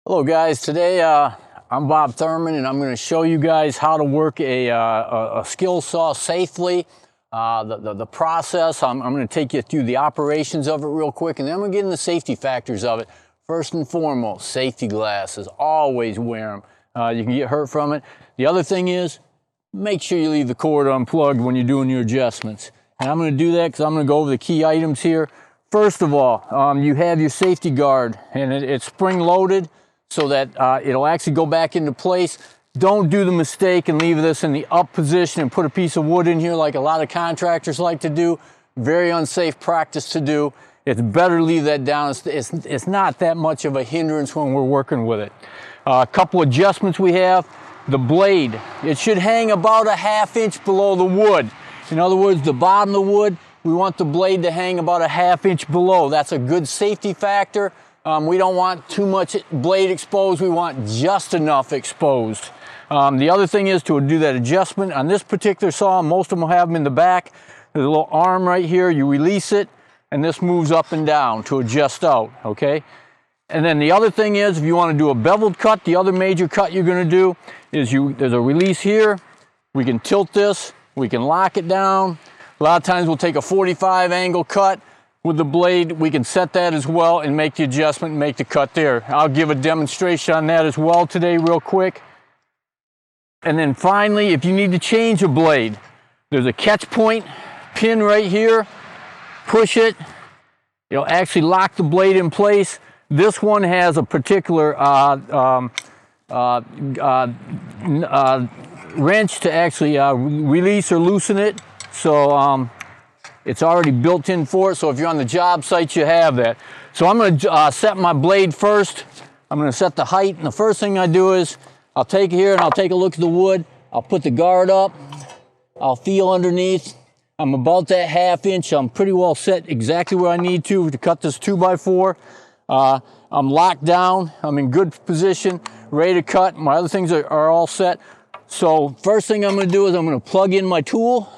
Hello guys, today I'm Bob Therman and I'm going to show you guys how to work a skill saw safely, the process. I'm going to take you through the operations of it real quick, and then I'm going to get into the safety factors of it. First and foremost, safety glasses, always wear them. You can get hurt from it. The other thing is, make sure you leave the cord unplugged when you're doing your adjustments. And I'm going to do that because I'm going to go over the key items here. First of all, you have your safety guard, and it's spring loaded, so that it'll actually go back into place. Don't do the mistake and leave this in the up position and put a piece of wood in here like a lot of contractors like to do. Very unsafe practice to do. It's better to leave that down. It's not that much of a hindrance when we're working with it. A couple adjustments we have. The blade, it should hang about a ½ inch below the wood. In other words, the bottom of the wood, we want the blade to hang about a ½ inch below. That's a good safety factor. We don't want too much blade exposed. We want just enough exposed. The other thing is to do that adjustment. On this particular saw, most of them will have them in the back. There's a little arm right here. You release it, and this moves up and down to adjust out, okay? And then the other thing is, if you want to do a beveled cut, the other major cut you're going to do is there's a release here. We can tilt this. We can lock it down. A lot of times we'll take a 45 angle cut. With the blade, we can set that as well and make the adjustment and make the cut there. I'll give a demonstration on that as well today real quick. And then finally, if you need to change a blade, there's a catch point pin right here. Push it. It'll actually lock the blade in place. This one has a particular wrench to actually release or loosen it. So it's already built in for it, so if you're on the job site, you have that. So I'm going to set my blade first. I'm going to set the height, and the first thing I do is I'll take it here and I'll take a look at the wood. I'll put the guard up. I'll feel underneath. I'm about that ½ inch. I'm pretty well set exactly where I need to cut this 2x4. I'm locked down. I'm in good position, ready to cut. My other things are all set. So first thing I'm going to do is I'm going to plug in my tool.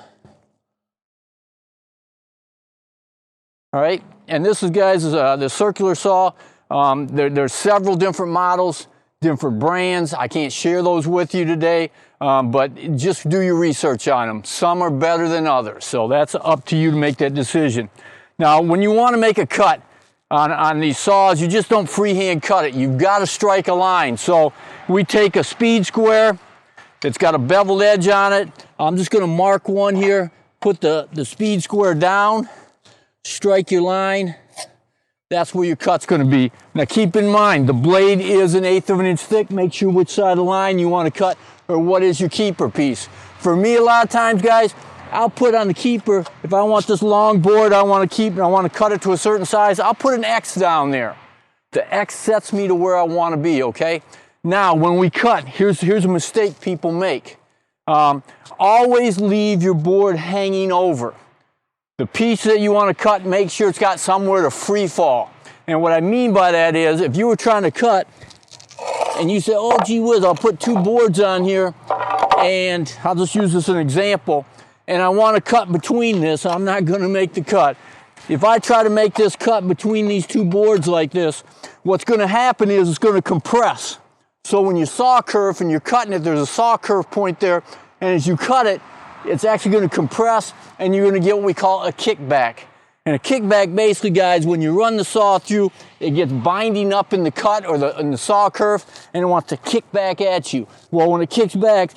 All right, and this is, guys, is the circular saw. There's several different models, different brands. I can't share those with you today, but just do your research on them. Some are better than others, so that's up to you to make that decision. Now, when you want to make a cut on these saws, you just don't freehand cut it. You've got to strike a line. So we take a speed square. It's got a beveled edge on it. I'm just going to mark one here, put the speed square down. Strike your line. That's where your cut's going to be. Now keep in mind, the blade is 1/8 of an inch thick. Make sure which side of the line you want to cut, or what is your keeper piece. For me, a lot of times, guys, I'll put on the keeper, if I want this long board I want to keep and I want to cut it to a certain size, I'll put an X down there. The X sets me to where I want to be, okay? Now, when we cut, here's a mistake people make. Always leave your board hanging over. The piece that you want to cut, make sure it's got somewhere to free fall. And what I mean by that is, if you were trying to cut and you say, oh gee whiz, I'll put 2 boards on here, and I'll just use this as an example, and I want to cut between this, I'm not going to make the cut. If I try to make this cut between these 2 boards like this, what's going to happen is it's going to compress. So when you saw curve and you're cutting it, there's a saw curve point there, and as you cut it, it's actually going to compress, and you're going to get what we call a kickback. And a kickback, basically, guys, when you run the saw through, it gets binding up in the cut or in the saw curve, and it wants to kick back at you. Well, when it kicks back,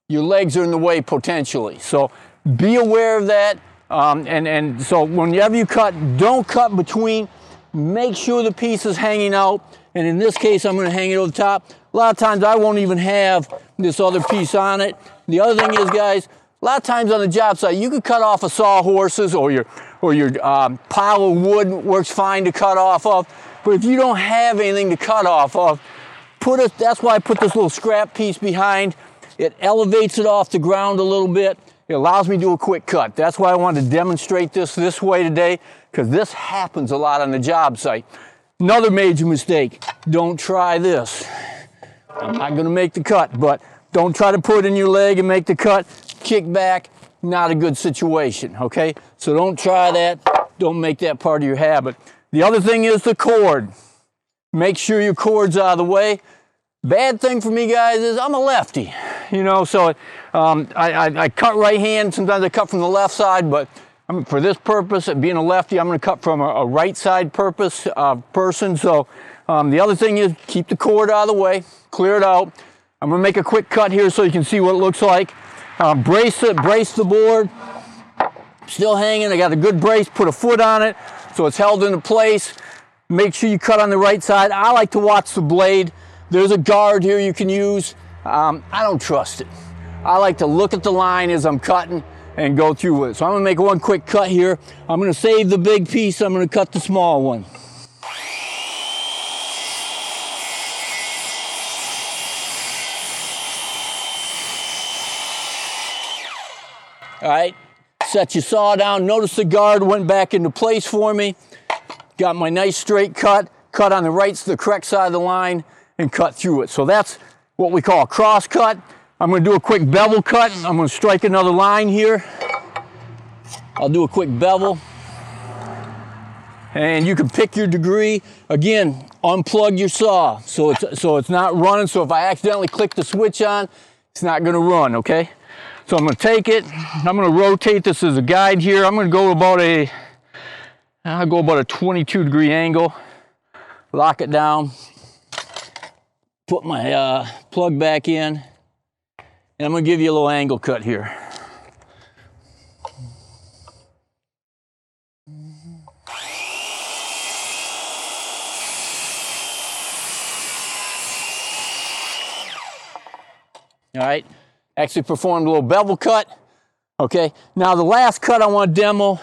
your legs are in the way potentially. So be aware of that. And so whenever you cut, don't cut between. Make sure the piece is hanging out. And in this case, I'm going to hang it over the top. A lot of times, I won't even have this other piece on it. The other thing is, guys, a lot of times on the job site, you could cut off a sawhorses or your pile of wood works fine to cut off of. But if you don't have anything to cut off of, that's why I put this little scrap piece behind. It elevates it off the ground a little bit. It allows me to do a quick cut. That's why I wanted to demonstrate this way today, because this happens a lot on the job site. Another major mistake, don't try this. I'm not going to make the cut, but don't try to put it in your leg and make the cut. Kick back, not a good situation, okay? So don't try that. Don't make that part of your habit. The other thing is the cord. Make sure your cord's out of the way. Bad thing for me, guys, is I'm a lefty, you know, so I cut right hand. Sometimes I cut from the left side, but for this purpose, being a lefty, I'm going to cut from a right side person. So the other thing is keep the cord out of the way, clear it out. I'm going to make a quick cut here so you can see what it looks like. Brace the board. Still hanging. I got a good brace. Put a foot on it so it's held into place. Make sure you cut on the right side. I like to watch the blade. There's a guard here you can use. I don't trust it. I like to look at the line as I'm cutting and go through with it. So I'm going to make one quick cut here. I'm going to save the big piece. I'm going to cut the small one. All right, set your saw down. Notice the guard went back into place for me. Got my nice straight cut on the correct side of the line, and cut through it. So that's what we call a cross cut. I'm going to do a quick bevel cut. I'm going to strike another line here. I'll do a quick bevel. And you can pick your degree. Again, unplug your saw so it's not running. So if I accidentally click the switch on, it's not going to run, okay? So I'm going to take it. I'm going to rotate this as a guide here. I'm going to go about a 22 degree angle. Lock it down. Put my plug back in. And I'm going to give you a little angle cut here. All right, actually performed a little bevel cut. Okay, now the last cut I want to demo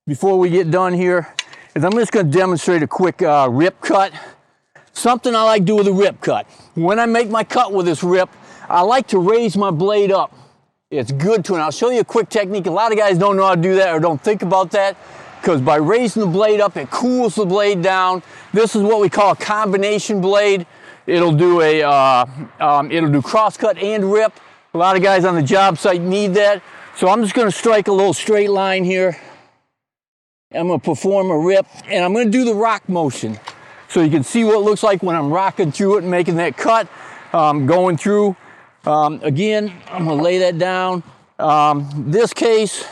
before we get done here is I'm just going to demonstrate a quick rip cut. Something I like to do with a rip cut. When I make my cut with this rip, I like to raise my blade up. It's good to, and I'll show you a quick technique. A lot of guys don't know how to do that or don't think about that, because by raising the blade up, it cools the blade down. This is what we call a combination blade. It'll do cross cut and rip. A lot of guys on the job site need that. So I'm just going to strike a little straight line here. I'm going to perform a rip, and I'm going to do the rock motion so you can see what it looks like when I'm rocking through it and making that cut, going through. Again, I'm going to lay that down. This case,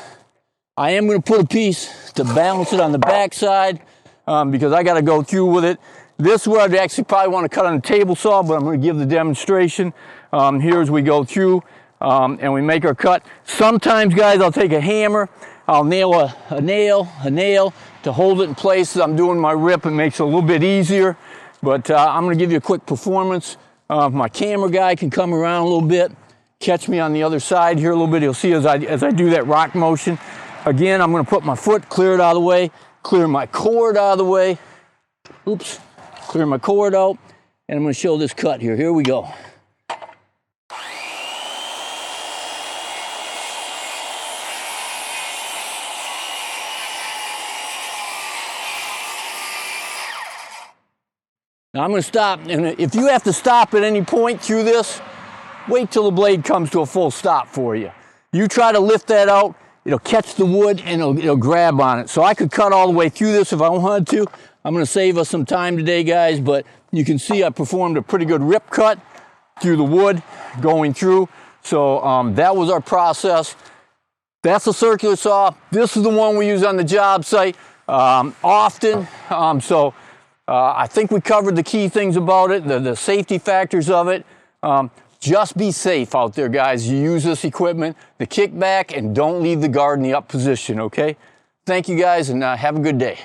I am going to put a piece to balance it on the back side because I got to go through with it. This would I'd actually probably want to cut on a table saw, but I'm going to give the demonstration here as we go through and we make our cut. Sometimes, guys, I'll take a hammer. I'll nail a nail to hold it in place as I'm doing my rip. It makes it a little bit easier, but I'm going to give you a quick performance. My camera guy can come around a little bit, catch me on the other side here a little bit. He'll see as I do that rock motion. Again, I'm going to put my foot, clear it out of the way, clear my cord out of the way. Oops. Clear my cord out, and I'm going to show this cut here. Here we go. Now I'm going to stop, and if you have to stop at any point through this, wait till the blade comes to a full stop for you. You try to lift that out, it'll catch the wood and it'll grab on it. So I could cut all the way through this if I wanted to. I'm going to save us some time today, guys, but you can see I performed a pretty good rip cut through the wood going through. So that was our process. That's a circular saw. This is the one we use on the job site often. I think we covered the key things about it, the safety factors of it. Just be safe out there, guys. You use this equipment, the kickback, and don't leave the guard in the up position, okay? Thank you, guys, and have a good day.